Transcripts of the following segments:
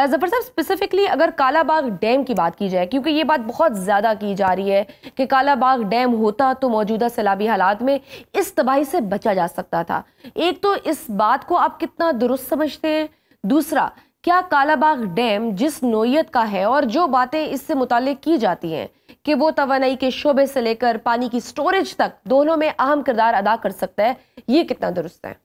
जफर साहब, स्पेसिफिकली अगर कालाबाग डैम की बात की जाए, क्योंकि ये बात बहुत ज़्यादा की जा रही है कि कालाबाग डैम होता तो मौजूदा सैलाबी हालात में इस तबाही से बचा जा सकता था। एक तो इस बात को आप कितना दुरुस्त समझते हैं? दूसरा, क्या कालाबाग डैम जिस नोयत का है और जो बातें इससे मुताल्लिक की जाती हैं कि वो तवानाई के शोबे से लेकर पानी की स्टोरेज तक दोनों में अहम किरदार अदा कर सकता है, ये कितना दुरुस्त है?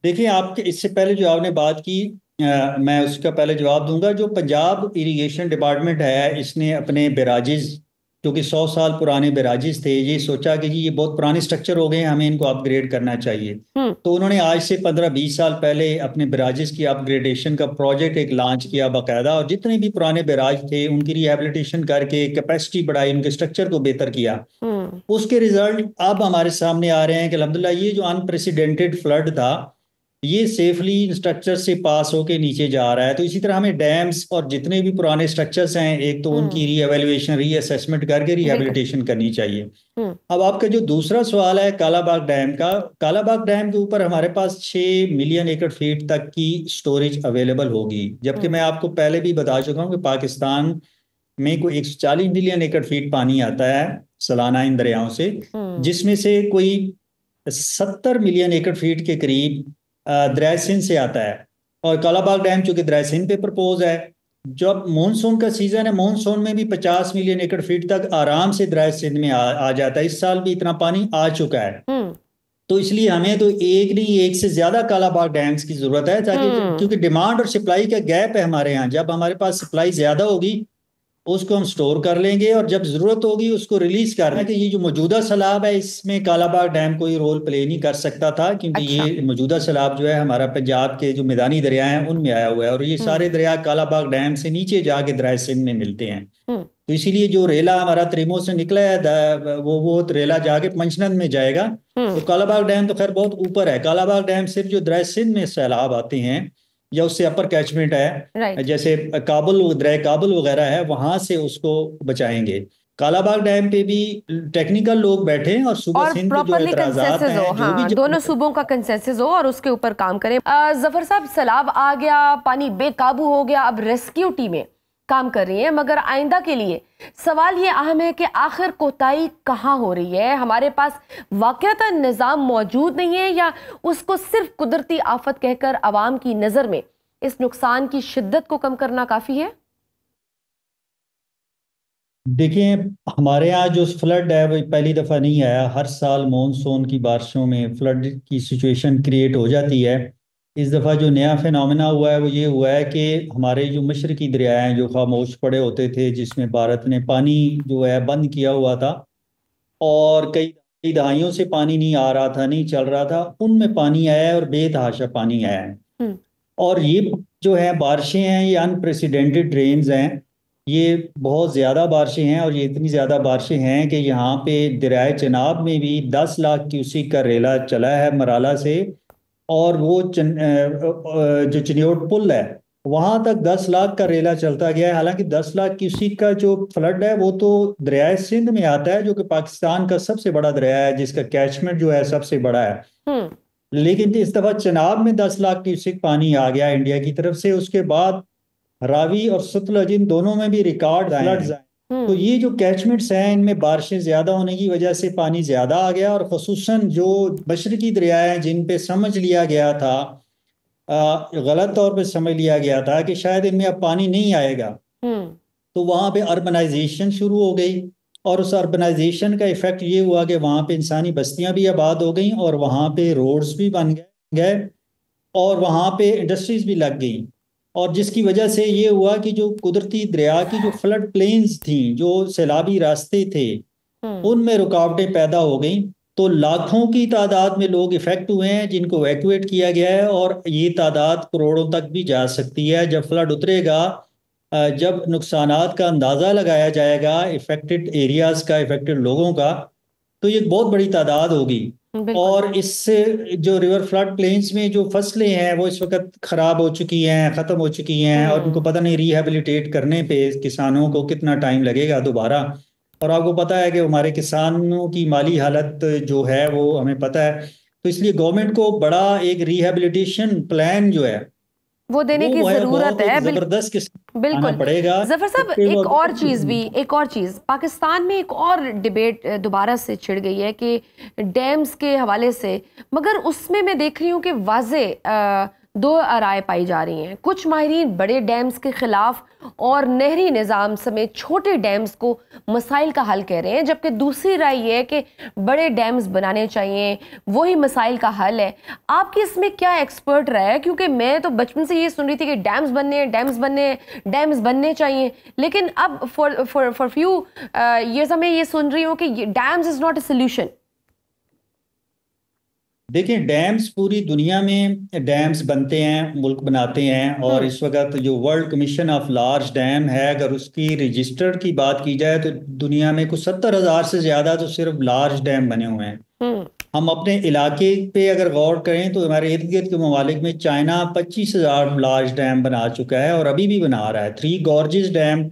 देखिए, आपके इससे पहले जो आपने बात की, मैं उसका पहले जवाब दूंगा। जो पंजाब इरिगेशन डिपार्टमेंट है, इसने अपने बैराजेस, जो कि 100 साल पुराने बैराजेस थे, ये सोचा कि जी ये बहुत पुराने स्ट्रक्चर हो गए हैं, हमें इनको अपग्रेड करना चाहिए। हम्म। तो उन्होंने आज से 15-20 साल पहले अपने बैराजेस की अपग्रेडेशन का प्रोजेक्ट एक लॉन्च किया बाकायदा, और जितने भी पुराने बैराज थे उनकी रिहेबिलिटेशन करके कैपेसिटी बढ़ाई, उनके स्ट्रक्चर को बेहतर किया। हम्म। उसके रिजल्ट अब हमारे सामने आ रहे हैं कि अल्हम्दुलिल्लाह ये जो अनप्रेसिडेंटेड फ्लड था, ये सेफली स्ट्रक्चर से पास होके नीचे जा रहा है। तो इसी तरह हमें डैम्स और जितने भी पुराने स्ट्रक्चर्स हैं, एक तो उनकी हम्म। रीएवेल्युएशन, रीअसेसमेंट करके बिल्कुल। रिहेबिलिटेशन करनी चाहिए। हम्म। अब आपका जो दूसरा सवाल है कालाबाग डैम का, कालाबाग डैम के ऊपर हमारे पास 6 मिलियन एकड़ फीट तक की स्टोरेज अवेलेबल होगी, जबकि मैं हम्म। आपको पहले भी बता चुका हूँ कि पाकिस्तान में कोई 140 मिलियन एकड़ फीट पानी आता है सालाना इन दरियाओं से, हम्म। जिसमें से कोई 70 मिलियन एकड़ फीट के करीब दरिया सिंध से आता है। और कालाबाग डैम चूंकि दरिया सिंध पे प्रपोज है, जब मानसून का सीजन है, मानसून में भी 50 मिलियन एकड़ फीट तक आराम से दरिया सिंध में आ जाता है। इस साल भी इतना पानी आ चुका है। हम्म। तो इसलिए हमें तो एक नहीं, एक से ज्यादा कालाबाग डैम्स की जरूरत है, ताकि हम्म। क्योंकि डिमांड और सप्लाई का गैप है हमारे यहाँ। जब हमारे पास सप्लाई ज्यादा होगी उसको हम स्टोर कर लेंगे, और जब जरूरत होगी उसको रिलीज करना है। कि ये जो मौजूदा सैलाब है, इसमें कालाबाग डैम कोई रोल प्ले नहीं कर सकता था, क्योंकि अच्छा। ये मौजूदा सैलाब जो है हमारा पंजाब के जो मैदानी दरिया हैं उनमें आया हुआ है, और ये सारे हम्म। दरिया कालाबाग डैम से नीचे जाके दरिया सिंध में मिलते हैं। हम्म। तो इसीलिए जो रेला हमारा त्रिमो से निकला है, वो रेला जाके पंचनद में जाएगा। तो हम्म। कालाबाग डैम तो खैर बहुत ऊपर है। कालाबाग डैम सिर्फ जो दरिया सिंध में सैलाब आते हैं या उससे अपर कैचमेंट है, राइट। जैसे काबुल, दरिया काबुल वगैरह है, वहां से उसको बचाएंगे। कालाबाग डैम पे भी टेक्निकल लोग बैठे हैं, और सुबह और सिंध के जो प्रॉपरली एतराजात कंसेंसस हो, हैं, जो भी हाँ, दोनों सूबों का कंसेंसस हो और उसके ऊपर काम करें। जफर साहब, सैलाब आ गया, पानी बेकाबू हो गया, अब रेस्क्यू टीमें काम कर रही हैं, मगर आइंदा के लिए सवाल ये अहम है कि आखिर कोताही कहाँ हो रही है? हमारे पास वाकईतन निज़ाम मौजूद नहीं है, या उसको सिर्फ कुदरती आफत कहकर आवाम की नज़र में इस नुकसान की शिद्दत को कम करना काफ़ी है? देखिए, हमारे यहाँ जो फ्लड है वो पहली दफ़ा नहीं आया। हर साल मानसून की बारिशों में फ्लड की सिचुएशन क्रिएट हो जाती है। इस दफ़ा जो नया फिनोमेना हुआ है वो ये हुआ है कि हमारे जो मशरकी दरिया हैं, जो खामोश पड़े होते थे, जिसमें भारत ने पानी जो है बंद किया हुआ था, और कई कई दहाइयों से पानी नहीं आ रहा था, नहीं चल रहा था, उनमें पानी आया है, और बेतहाशा पानी आया है। हम्म। और ये जो है बारिशें हैं, ये अनप्रेसिडेंटेड रेन्स हैं। ये बहुत ज़्यादा बारिशें हैं, और ये इतनी ज़्यादा बारिशें हैं कि यहाँ पे दरियाए चनाब में भी 10 लाख क्यूसिक का रेला चला है मराला से। और वो जो चिन्योट पुल है, वहां तक 10 लाख का रेला चलता गया है। हालांकि 10 लाख क्यूसिक का जो फ्लड है वो तो दरियाए सिंध में आता है, जो कि पाकिस्तान का सबसे बड़ा दरिया है, जिसका कैचमेंट जो है सबसे बड़ा है। हम्म। लेकिन इस दफा चनाब में 10 लाख क्यूसिक पानी आ गया इंडिया की तरफ से। उसके बाद रावी और सतलज, इन दोनों में भी रिकॉर्ड फ्लड्स आए। तो हम्म। ये जो कैचमेंट्स हैं, इनमें बारिशें ज्यादा होने की वजह से पानी ज्यादा आ गया, और खसूसन जो मशरकी दरिया हैं जिन पे समझ लिया गया था, गलत तौर पे समझ लिया गया था कि शायद इनमें अब पानी नहीं आएगा, हम्म। तो वहां पे अर्बनाइजेशन शुरू हो गई। और उस अर्बनाइजेशन का इफेक्ट ये हुआ कि वहां पे इंसानी बस्तियां भी आबाद हो गई, और वहां पे रोड्स भी बन गए, और वहां पे इंडस्ट्रीज भी लग गई। और जिसकी वजह से ये हुआ कि जो कुदरती दरिया की जो फ्लड प्लेन्स थी, जो सैलाबी रास्ते थे, हम्म। उनमें रुकावटें पैदा हो गई। तो लाखों की तादाद में लोग इफेक्ट हुए हैं, जिनको एवैक्यूएट किया गया है, और ये तादाद करोड़ों तक भी जा सकती है जब फ्लड उतरेगा। जब नुकसानात का अंदाज़ा लगाया जाएगा, इफेक्टेड एरियाज का, इफेक्टेड लोगों का, तो ये बहुत बड़ी तादाद होगी। बिल्कुल। और इससे जो रिवर फ्लड प्लेन्स में जो फसलें हैं वो इस वक्त खराब हो चुकी हैं, ख़त्म हो चुकी हैं, और उनको हम्म। पता नहीं रिहेबिलिटेट करने पे किसानों को कितना टाइम लगेगा दोबारा। और आपको पता है कि हमारे किसानों की माली हालत जो है वो हमें पता है। तो इसलिए गवर्नमेंट को बड़ा एक रिहेबिलिटेशन प्लान जो है वो देने की वो है जरूरत बहुत है। एक जबरदस्त किस्म बिल्कुल आना पड़ेगा। जफर साहब, एक और चीज पाकिस्तान में एक और डिबेट दोबारा से छिड़ गई है कि डैम्स के हवाले से, मगर उसमें मैं देख रही हूँ कि वाजे दो राय पाई जा रही हैं। कुछ माहिरीन बड़े डैम्स के खिलाफ और नहरी निज़ाम समेत छोटे डैम्स को मसाइल का हल कह रहे हैं, जबकि दूसरी राय ये है कि बड़े डैम्स बनाने चाहिए, वही मसाइल का हल है। आपकी इसमें क्या एक्सपर्ट राय है? क्योंकि मैं तो बचपन से ये सुन रही थी कि डैम्स बनने चाहिए, लेकिन अब फॉर फ्यू ईयर्स मैं ये सुन रही हूँ कि dams is not a solution. देखिए, डैम्स पूरी दुनिया में डैम्स बनते हैं, मुल्क बनाते हैं, और इस वक्त जो world commission of large dam है, अगर उसकी रजिस्टर्ड की बात की जाए तो दुनिया में कुछ 70,000 से ज़्यादा तो सिर्फ लार्ज डैम बने हुए हैं। हम अपने इलाके पे अगर गौर करें तो हमारे इर्द गिर्द के ममालिक में चाइना 25,000 लार्ज डैम बना चुका है और अभी भी बना रहा है। थ्री गॉर्जेस डैम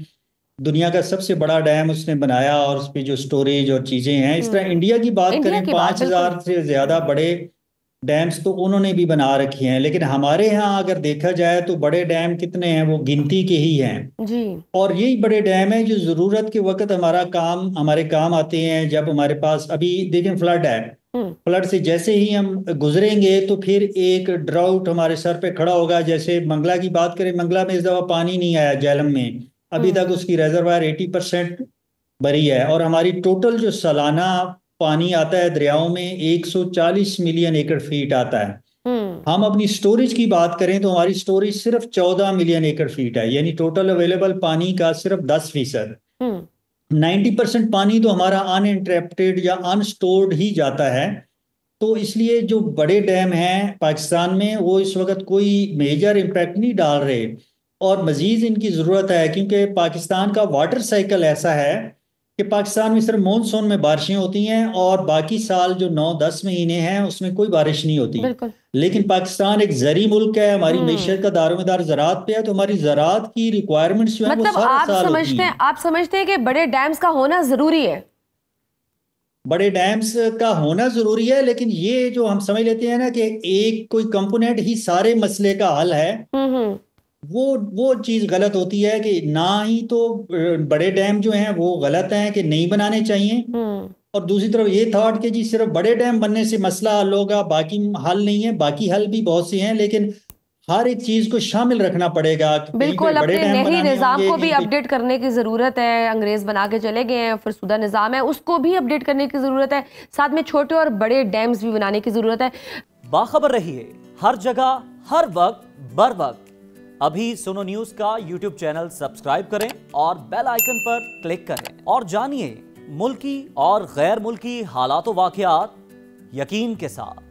दुनिया का सबसे बड़ा डैम उसने बनाया, और उस पर जो स्टोरेज और चीज़ें हैं। इस तरह इंडिया की बात करें, 5,000 से ज़्यादा बड़े डैम्स तो उन्होंने भी बना रखे हैं। लेकिन हमारे यहाँ अगर देखा जाए तो बड़े डैम कितने हैं, वो गिनती के ही हैं जी। और यही बड़े डैम हैं जो ज़रूरत के वक्त हमारे काम आते हैं। जब हमारे पास अभी देखें फ्लड है, फ्लड से जैसे ही हम गुजरेंगे तो फिर एक ड्राउट हमारे सर पे खड़ा होगा। जैसे मंगला की बात करें, मंगला में इस दफा पानी नहीं आया झेलम में, अभी तक उसकी रिजर्वायर 80% भरी है, और हमारी टोटल जो सालाना पानी आता है दरियाओं में 140 मिलियन एकड़ फीट आता है। हम अपनी स्टोरेज की बात करें तो हमारी स्टोरेज सिर्फ 14 मिलियन एकड़ फीट है, यानी टोटल अवेलेबल पानी का सिर्फ 10%। 90% पानी तो हमारा अनइंटरप्टेड या अनस्टोर्ड ही जाता है। तो इसलिए जो बड़े डैम हैं पाकिस्तान में वो इस वक्त कोई मेजर इम्पैक्ट नहीं डाल रहे, और मजीद इनकी ज़रूरत है, क्योंकि पाकिस्तान का वाटर साइकिल ऐसा है कि पाकिस्तान में सिर्फ मानसून में बारिशें होती हैं और बाकी साल जो 9-10 महीने हैं उसमें कोई बारिश नहीं होती। लेकिन पाकिस्तान एक ज़री मुल्क है, हमारी मैशत का दारोमदार ज़राअत पे है, तो हमारी ज़राअत की रिक्वायरमेंट्स जो है वो सारा साल होती हैं। आप समझते हैं कि बड़े डैम्स का होना ज़रूरी है? बड़े डैम्स का होना ज़रूरी है, लेकिन ये जो हम समझ लेते हैं ना कि एक कोई कंपोनेंट ही सारे मसले का हल है, वो चीज़ गलत होती है। कि ना ही तो बड़े डैम जो हैं वो गलत हैं कि नहीं बनाने चाहिए, और दूसरी तरफ ये थॉट कि जी सिर्फ बड़े डैम बनने से मसला हल होगा, बाकी हल नहीं है। बाकी हल भी बहुत से हैं, लेकिन हर एक चीज को शामिल रखना पड़ेगा। बिल्कुल, अपने नहरी निज़ाम को भी अपडेट करने की ज़रूरत है। अंग्रेज़ बना के चले गए हैं, फरसुदा निज़ाम है, उसको भी अपडेट करने की ज़रूरत है। साथ में छोटे और बड़े डैम्स भी बनाने की ज़रूरत है। बाखबर रहिए हर जगह, हर वक्त, बर वक्त। अभी सुनो न्यूज़ का यूट्यूब चैनल सब्सक्राइब करें और बेल आइकन पर क्लिक करें, और जानिए मुल्की और गैर मुल्की हालात व वाक़यात यकीन के साथ।